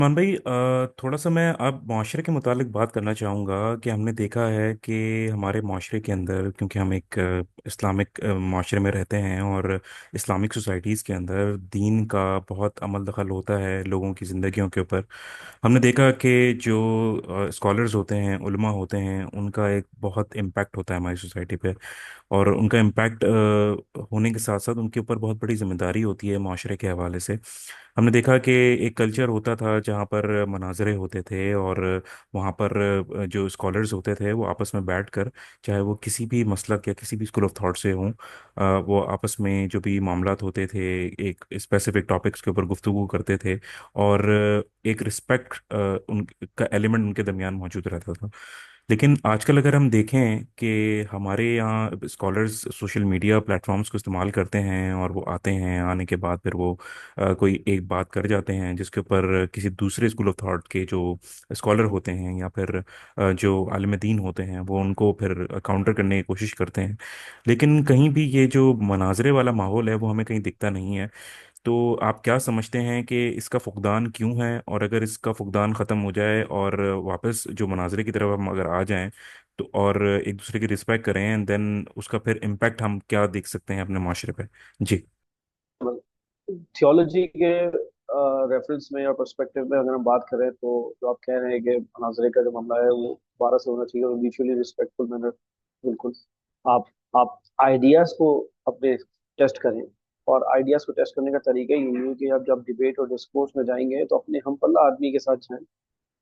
मान भाई, थोड़ा सा मैं अब माशरे के मुतालिक बात करना चाहूँगा कि हमने देखा है कि हमारे माशरे के अंदर, क्योंकि हम एक इस्लामिक माशरे में रहते हैं, और इस्लामिक सोसाइटीज़ के अंदर दीन का बहुत अमल दखल होता है लोगों की ज़िंदगियों के ऊपर। हमने देखा कि जो स्कॉलर्स होते हैं, उलमा होते हैं, उनका एक बहुत इम्पैक्ट होता है हमारी सोसाइटी पे। और उनका इम्पैक्ट होने के साथ साथ उनके ऊपर बहुत बड़ी जिम्मेदारी होती है माशरे के हवाले से। हमने देखा कि एक कल्चर होता था जहाँ पर मनाजरे होते थे, और वहाँ पर जो स्कॉलर्स होते थे वो आपस में बैठकर, चाहे वो किसी भी मसलक या किसी भी स्कूल ऑफ थॉट से हों, वो आपस में जो भी मामलात होते थे एक स्पेसिफिक टॉपिक्स के ऊपर गुफ्तगू करते थे। और एक रिस्पेक्ट उनका एलिमेंट उनके दरमियान मौजूद रहता था। लेकिन आजकल अगर हम देखें कि हमारे यहाँ स्कॉलर्स सोशल मीडिया प्लेटफॉर्म्स को इस्तेमाल करते हैं, और वो आते हैं, आने के बाद फिर वो कोई एक बात कर जाते हैं जिसके ऊपर किसी दूसरे स्कूल ऑफ थॉट के जो स्कॉलर होते हैं, या फिर जो आलिम दीन होते हैं, वो उनको फिर काउंटर करने की कोशिश करते हैं। लेकिन कहीं भी ये जो मनाजरे वाला माहौल है वो हमें कहीं दिखता नहीं है। तो आप क्या समझते हैं कि इसका फुकदान क्यों है? और अगर इसका फुकदान ख़त्म हो जाए और वापस जो मनाजरे की तरफ हम अगर आ जाएं, तो और एक दूसरे की रिस्पेक्ट करें, एंड देन उसका फिर इम्पैक्ट हम क्या देख सकते हैं अपने माशरे पे? जी। थियोलॉजी के रेफरेंस में या पर्सपेक्टिव में अगर हम बात करें तो जो आप कह रहे हैं कि मुनाजरे का जो मामला है वो दोबारा से होना चाहिए और म्यूचुअली रिस्पेक्टफुल मैनर। बिल्कुल। आप आप आइडियाज को अपने टेस्ट करें। और आइडियाज को टेस्ट करने का तरीका यही है कि आप जब डिबेट और डिस्कोर्स में जाएंगे तो अपने हम पल्ला आदमी के साथ जाएं।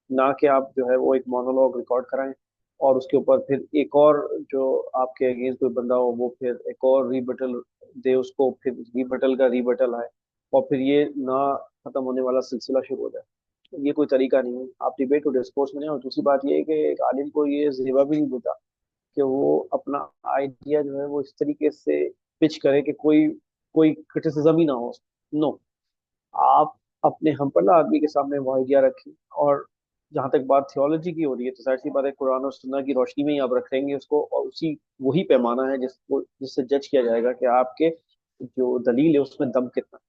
ना कि आप जो है वो एक मोनोलॉग रिकॉर्ड कराएं और उसके ऊपर फिर एक और जो आपके अगेंस्ट कोई बंदा हो वो फिर एक और रीबटल दे उसको, फिर रीबटल का रीबटल आए और फिर ये ना खत्म होने वाला सिलसिला शुरू हो जाए। ये कोई तरीका नहीं है। आप डिबेट और डिस्कोर्स में जाएं। और दूसरी बात ये है कि एक आलिम को ये जेबा भी नहीं देता कि वो अपना आइडिया जो है वो इस तरीके से पिच करे कि कोई कोई क्रिटिसिज्म ही ना हो। नो, आप अपने हमपला आदमी के सामने वो आइडिया रखें। और जहां तक बात थियोलॉजी की हो रही है तो जाहिर सी बात है कुरान और सुन्ना की रोशनी में ही आप रखेंगे उसको, और उसी वही पैमाना है जिसको जिससे जज किया जाएगा कि आपके जो दलील है उसमें दम कितना।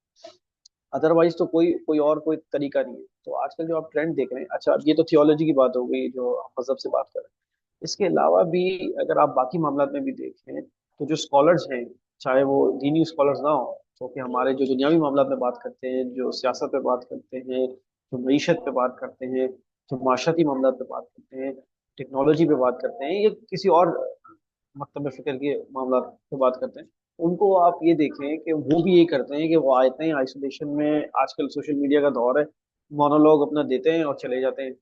अदरवाइज तो कोई कोई और कोई तरीका नहीं है। तो आजकल जो आप ट्रेंड देख रहे हैं, अच्छा अब ये तो थियोलॉजी की बात हो गई जो हम मजहब से बात कर रहे हैं। इसके अलावा भी अगर आप बाकी मामला में भी देखें तो जो स्कॉलर्स हैं, चाहे वो दीनी स्कॉलर्स ना हो, तो कि हमारे जो दुनियावी मामला में बात करते हैं, जो सियासत पे बात करते हैं, जो मीशत पे बात करते हैं, जो माशरती मामला पे बात करते हैं, टेक्नोलॉजी पे बात करते हैं, या किसी और मकतब फिक्र के मामला पे बात करते हैं, उनको आप ये देखें कि वो भी ये करते हैं कि वो आते हैं आइसोलेशन में। आजकल सोशल मीडिया का दौर है, मोनोलॉग अपना देते हैं और चले जाते हैं।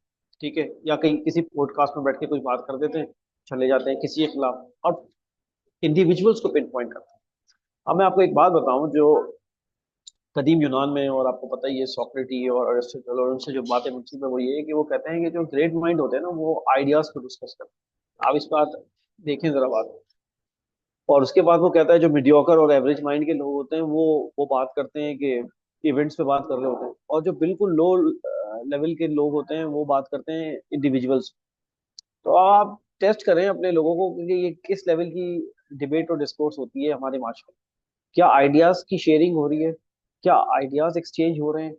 ठीक है, या कहीं किसी पॉडकास्ट में बैठ के कुछ बात कर देते हैं, चले जाते हैं किसी के खिलाफ और इंडिविजुअल्स को पिन पॉइंट करते हैं। अब मैं आपको एक बात बताऊं जो कदीम यूनान में, और आपको पता ही है सॉक्रेटी और अरिस्टोटल और उनसे जो बातें मिलती है वो ये है कि वो कहते हैं कि जो ग्रेट माइंड होते हैं ना वो आइडियाज को डिस्कस करते हैं। आप इस बात देखें जरा बात। और उसके बाद वो कहता है जो मीडियोकर और एवरेज माइंड के लोग होते हैं वो बात करते हैं कि इवेंट्स पे बात कर रहे होते हैं, और जो बिल्कुल लो लेवल के लोग होते हैं वो बात करते हैं इंडिविजुअल्स। तो आप टेस्ट करें अपने लोगों को कि ये किस लेवल की डिबेट और डिस्कोर्स होती है हमारे माश में। क्या आइडियाज की शेयरिंग हो रही है? क्या आइडियाज एक्सचेंज हो रहे हैं?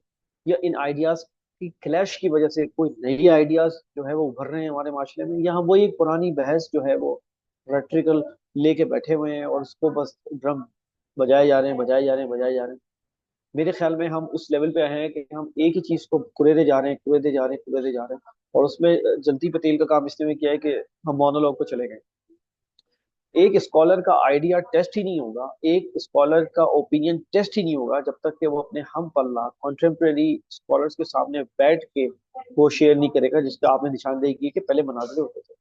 या इन आइडियाज की क्लैश की वजह से कोई नई आइडियाज जो है वो उभर रहे हैं हमारे माशरे में? यहाँ वो एक पुरानी बहस जो है वो रेट्रिकल लेके बैठे हुए हैं और उसको बस ड्रम बजाए जा रहे हैं, बजाए जा रहे हैं, बजाए जा रहे हैं। मेरे ख्याल में हम उस लेवल पे आए हैं कि हम एक ही चीज को कुरेदे जा रहे हैं, कुरेदे जा रहे हैं, कुरेदे जा रहे हैं। और उसमें जल्दी पतेल का काम इसने में किया है कि हम मोनोलॉग को चले गए। एक स्कॉलर का आइडिया टेस्ट ही नहीं होगा, एक स्कॉलर का ओपिनियन टेस्ट ही नहीं होगा जब तक कि वो अपने हम पल्ला कॉन्टेम्प्रेरी स्कॉलर्स के सामने बैठ के वो शेयर नहीं करेगा, जिसका आपने निशानदेही की कि पहले मनाजरे होते थे।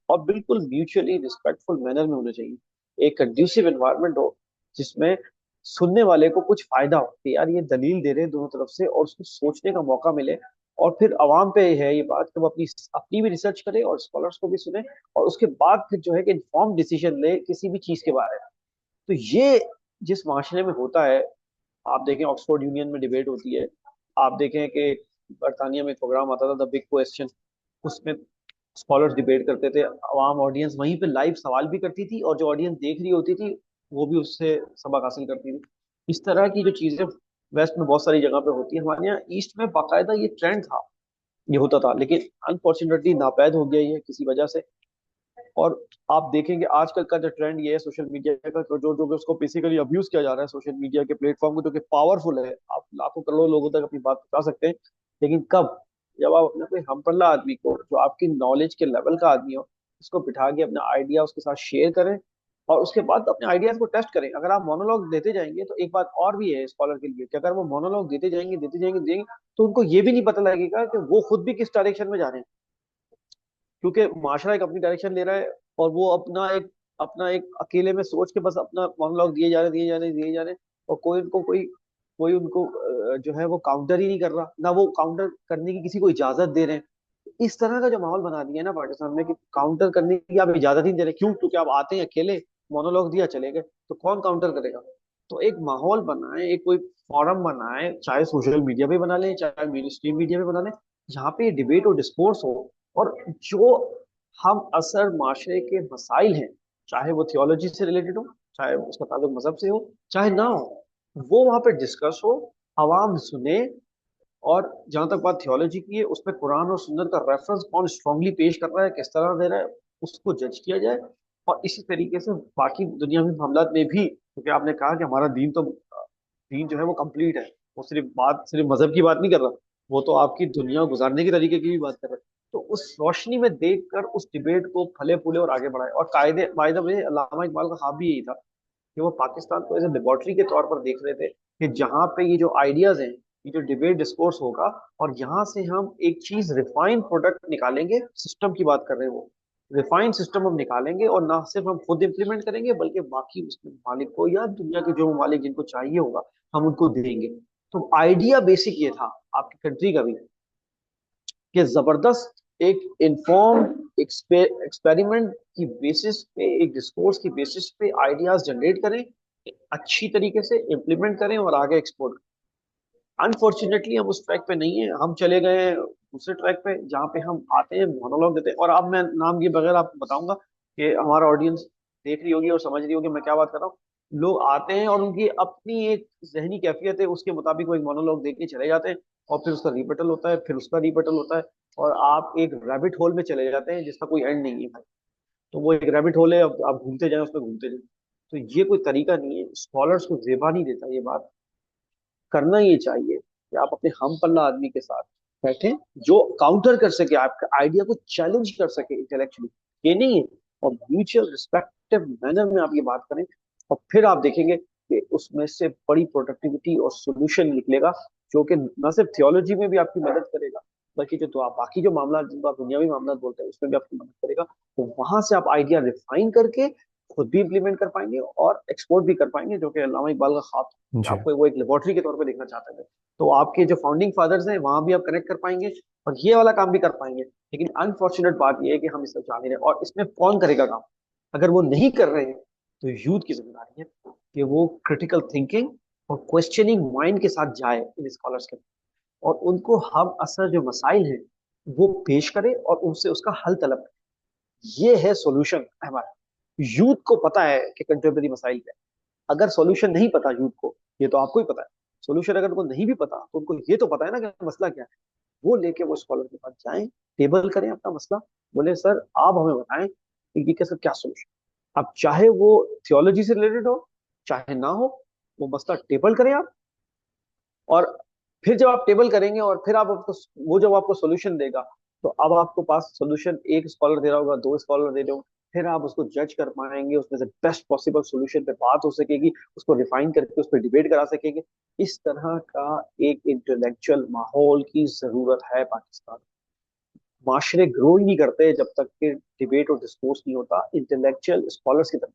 और बिल्कुल म्यूचुअली रिस्पेक्टफुल मैनर में होने चाहिए। एक कंड्यूसिव एनवायरनमेंट हो जिसमें सुनने वाले को कुछ फायदा हो कि यार ये दलील दे रहे हैं दोनों तरफ से, और उसको सोचने का मौका मिले। और फिर अवाम पे है ये बात कि वो अपनी अपनी भी रिसर्च करे और स्कॉलर्स को भी सुने, और उसके बाद फिर जो है कि इन्फॉर्म डिसीजन ले किसी भी चीज के बारे में। तो ये जिस माशरे में होता है, आप देखें ऑक्सफोर्ड यूनियन में डिबेट होती है, आप देखें कि बरतानिया में एक प्रोग्राम आता था द बिग क्वेश्चन, उसमें स्कॉलर्स डिबेट करते थे, आवाम ऑडियंस वहीं पे लाइव सवाल भी करती थी और जो ऑडियंस देख रही होती थी वो भी उससे सबक हासिल करती थी। इस तरह की जो चीजें वेस्ट में बहुत सारी जगह पे होती है, हमारे यहाँ ईस्ट में बाकायदा ये ट्रेंड था ये होता था, लेकिन अनफॉर्चुनेटली नापैद हो गया ये किसी वजह से। और आप देखेंगे आजकल का जो ट्रेंड ये है सोशल मीडिया का, जो जो जो उसको बेसिकली अब्यूज किया जा रहा है सोशल मीडिया के प्लेटफॉर्म को, जो कि पावरफुल है, आप लाखों करोड़ों लोगों तक अपनी बात पहुंचा सकते हैं। लेकिन कब? जब आप अपने कोई हमपल्ला आदमी को, जो आपकी नॉलेज के लेवल का आदमी हो, उसको बिठा के अपना आइडिया उसके साथ शेयर करें, और उसके बाद अपने आइडियाज को टेस्ट करें। अगर आप मोनोलॉग देते जाएंगे, तो एक बात और भी है स्कॉलर के लिए कि अगर वो मोनोलॉग देते जाएंगे, तो उनको ये भी नहीं पता लगेगा कि वो खुद भी किस डायरेक्शन में जा रहे हैं। क्योंकि माशरा एक अपनी डायरेक्शन ले रहा है, और वो अपना एक अकेले में सोच के बस अपना मोनोलॉग दिए जा रहे, और कोई उनको जो है वो काउंटर ही नहीं कर रहा, ना वो काउंटर करने की किसी को इजाजत दे रहे हैं। इस तरह का जो माहौल बना दिया है ना पाकिस्तान में, कि काउंटर करने की आप इजाजत ही नहीं दे रहे। क्यों? क्योंकि आप आते हैं अकेले, मोनोलॉग दिया चले गए, तो कौन काउंटर करेगा? तो एक माहौल बनाए, एक कोई फॉरम बनाए, चाहे सोशल मीडिया पे बना लें, चाहे मेन स्ट्रीम मीडिया पे बना लें, जहाँ पे डिबेट और डिस्कोर्स हो। और जो हम असर माशरे के मसाइल हैं, चाहे वो थियोलॉजी से रिलेटेड हो, चाहे उसका ताल्लुक मजहब से हो, चाहे ना हो, वो वहां पे डिस्कस हो, आवाम सुने। और जहां तक बात थियोलॉजी की है, उसमें कुरान और सुन्नत का रेफरेंस कौन स्ट्रांगली पेश कर रहा है, किस तरह दे रहा है, उसको जज किया जाए। और इसी तरीके से बाकी दुनिया में मामलात में भी, क्योंकि आपने कहा कि हमारा दीन जो है वो कंप्लीट है, वो सिर्फ मजहब की बात नहीं कर रहा, वो तो आपकी दुनिया गुजारने के तरीके की भी बात कर रहा है। तो उस रोशनी में देखकर उस डिबेट को फले फूले और आगे बढ़ाए। और कायदे बाय द वे अल्लामा इकबाल का ख्वाब भी यही था, कि वो पाकिस्तान को एज ए लेबोरेटरी के तौर पर देख रहे थे, कि जहाँ पे ये जो आइडियाज हैं, ये जो डिबेट डिस्कोर्स होगा, और यहाँ से हम एक चीज रिफाइंड प्रोडक्ट निकालेंगे, सिस्टम की बात कर रहे हैं वो, रिफाइंड सिस्टम हम निकालेंगे, और ना सिर्फ हम खुद इम्प्लीमेंट करेंगे, बल्कि बाकी उसके मालिक को या दुनिया के जो ममालिक जिनको चाहिए होगा, हम उनको देंगे। तो आइडिया बेसिक ये था आपकी कंट्री का भी, कि जबरदस्त एक इन्फॉर्म एक्सपेरिमेंट की बेसिस पे, एक डिस्कोर्स की बेसिस पे आइडियाज जनरेट करें, अच्छी तरीके से इम्प्लीमेंट करें और आगे एक्सपोर्ट। अनफॉर्चुनेटली हम उस ट्रैक पे नहीं है, हम चले गए हैं दूसरे ट्रैक पे, जहाँ पे हम आते हैं मोनोलॉग देते हैं। और अब मैं नाम ये बगैर आपको बताऊंगा कि हमारा ऑडियंस देख रही होगी और समझ रही होगी मैं क्या बात कर रहा हूँ। लोग आते हैं और उनकी अपनी एक जहनी कैफियत है, उसके मुताबिक वो एक मोनोलॉग देख के चले जाते हैं, और फिर उसका रिपीटल होता है, फिर उसका रिपीटल होता है, और आप एक रैबिट होल में चले जाते हैं जिसका कोई एंड नहीं है भाई। तो वो एक रैबिट होल है, अब आप घूमते जाए उसमें घूमते जाए। तो ये कोई तरीका नहीं है, स्कॉलर्स को जेबा नहीं देता ये बात। करना ये चाहिए कि आप अपने हम पल्ला आदमी के साथ बैठे, जो काउंटर कर सके, आपके आइडिया को चैलेंज कर सके इंटेलेक्चुअली, ये नहीं है। और म्यूचुअल रिस्पेक्टिव मैनर में आप ये बात करें, और फिर आप देखेंगे कि उसमें से बड़ी प्रोडक्टिविटी और सोल्यूशन निकलेगा, जो कि न सिर्फ थियोलॉजी में भी आपकी मदद करेगा, बल्कि जो तो आप बाकी जो मामला जिनको आप दुनियावी मामला बोलते हैं उसमें भी आपकी मदद करेगा। तो वहां से आप आइडिया रिफाइन करके खुद भी इंप्लीमेंट कर पाएंगे और एक्सपोर्ट भी कर पाएंगे, जो कि अल्लामा इकबाल का ख्वाब था। जी। आपको वो एक लेबोरेटरी के तौर पे देखना चाहते थे। तो आपके जो फाउंडिंग फादर्स हैं वहां भी आप कनेक्ट कर पाएंगे, और ये वाला काम भी कर पाएंगे। लेकिन अनफॉर्चुनेट बात यह है कि हम इससे जा नहीं रहे, और इसमें कौन करेगा काम? अगर वो नहीं कर रहे हैं, तो यूथ की जिम्मेदारी है कि वो क्रिटिकल थिंकिंग और क्वेश्चनिंग माइंड के साथ जाए इन स्कॉलर्स के, और उनको हम असर जो मसाइल हैं वो पेश करें, और उनसे उसका हल तलब करें। ये है सॉल्यूशन हमारा। यूथ को पता है कि कंटेम्प्रेरी मसाइल क्या है। अगर सॉल्यूशन नहीं पता यूथ को, ये तो आपको ही पता है, सॉल्यूशन अगर उनको नहीं भी पता, तो उनको ये तो पता है ना कि मसला क्या है। वो लेके वो स्कॉलर के पास जाएं, टेबल करें अपना मसला, बोले सर आप हमें बताएं कि ये कैसे, क्या सोल्यूशन। अब चाहे वो थियोलॉजी से रिलेटेड हो, चाहे ना हो, वो मसला टेबल करें आप। और फिर जब आप टेबल करेंगे, और फिर आप आपको, वो जब आपको सोल्यूशन देगा, तो अब आपको पास सोल्यूशन एक स्कॉलर दे रहा होगा, दो स्कॉलर दे रहे होंगे, फिर आप उसको जज कर पाएंगे, उसमें से बेस्ट पॉसिबल सोल्यूशन पे बात हो सकेगी, उसको रिफाइन करके उस पर डिबेट करा सकेंगे। इस तरह का एक इंटेलेक्चुअल माहौल की जरूरत है पाकिस्तान। माशरे ग्रो ही नहीं करते जब तक कि डिबेट और डिस्कोर्स नहीं होता इंटेलेक्चुअल स्कॉलर्स की तरफ।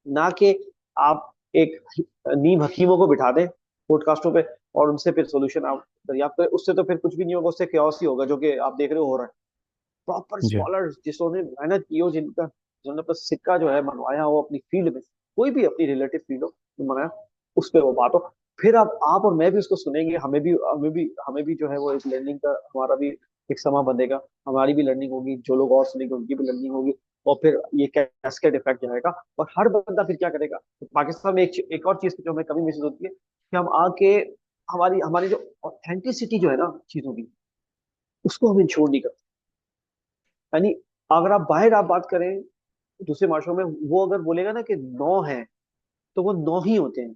ना कि आप एक नीम हकीमों को बिठा दें पॉडकास्टों पे, और उनसे फिर सोल्यूशन आप दरियाफ्त करें। उससे तो फिर कुछ भी नहीं होगा, उससे chaos ही होगा, जो कि आप देख रहे हो रहा है। प्रॉपर जी। स्कॉलर्स जिन्होंने मेहनत की हो, जिन्होंने अपना सिक्का जो है मनवाया हो अपनी फील्ड में, कोई भी अपनी रिलेटिव फील्ड हो, बनाया, उस पर वो बात हो। फिर आप और मैं भी उसको सुनेंगे, हमें भी जो है वो एक लर्निंग का हमारा भी एक समा बंधेगा, हमारी भी लर्निंग होगी, जो लोग और सुनेंगे उनकी भी लर्निंग होगी। और फिर ये कैस्केड इफेक्ट जाएगा, और हर बंदा फिर क्या करेगा। तो पाकिस्तान में एक और चीज की जो हमें कमी महसूस होती है, कि हम आके हमारी हमारी जो ऑथेंटिसिटी जो है ना चीजों की, उसको हम इंश्योर नहीं करते। यानी अगर आप बात करें दूसरे माशरों में, वो अगर बोलेगा ना कि 9 है, तो वो 9 ही होते हैं।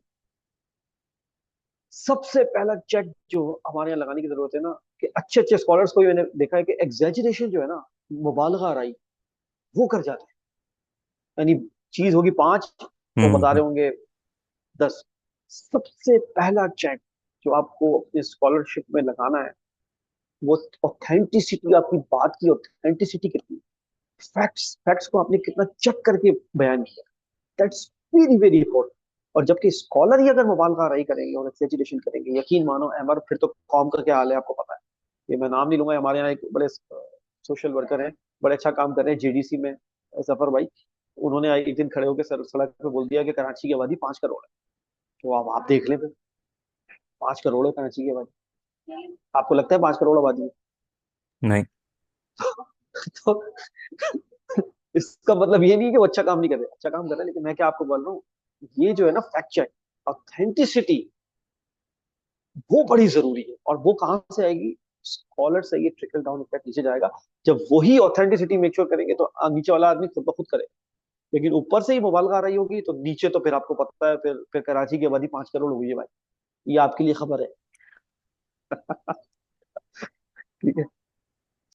सबसे पहला चेक जो हमारे यहाँ लगाने की जरूरत है ना, कि अच्छे अच्छे स्कॉलर्स को मैंने देखा है कि एग्जेजरेशन जो है ना, मुबालगा आराई, वो कर जाते हैं। यानी चीज होगी 5, वो बता हम्म। रहे होंगे 10। सबसे पहला चेक जो आपको अपने स्कॉलरशिप में लगाना है, वो ऑथेंटिसिटी, आपकी बात की ऑथेंटिसिटी कितनी, फैक्ट्स फैक्ट्स को आपने कितना चेक करके बयान किया। That's very very important. और जबकि स्कॉलर ही अगर मुबालगा आराई करेंगे और एग्जेजरेशन करेंगे, यकीन मानो अमर, फिर तो कौम का क्या हाल है आपको पता है। ये मैं नाम नहीं लूंगा, हमारे यहाँ एक बड़े सोशल वर्कर हैं, बड़े अच्छा काम कर रहे हैं जेडीसी में, जफर भाई। उन्होंने एक दिन खड़े होकर सड़क पे बोल दिया कि कराची की आबादी 5 करोड़ है। तो अब आप देख लें फिर, 5 करोड़ है कराची की आबादी। आपको लगता है 5 करोड़ आबादी है? नहीं। तो इसका मतलब ये नहीं कि वो अच्छा काम नहीं कर रहे, अच्छा काम कर रहे हैं, लेकिन मैं क्या आपको बोल रहा हूँ, ये जो है ना फैक्ट चेक, ऑथेंटिसिटी, वो बड़ी जरूरी है। और वो कहाँ से आएगी? स्कॉलर से ये ट्रिकल डाउन इफेक्ट नीचे जाएगा। जब वही ऑथेंटिसिटी मेक श्योर करेंगे तो नीचे वाला आदमी खुद ब खुद करेगा। लेकिन ऊपर से ही मुबालगा आ रही होगी तो नीचे तो फिर आपको पता है, फिर कराची की आबादी 5 करोड़ हुई है भाई। ये आपके लिए खबर है। ठीक है।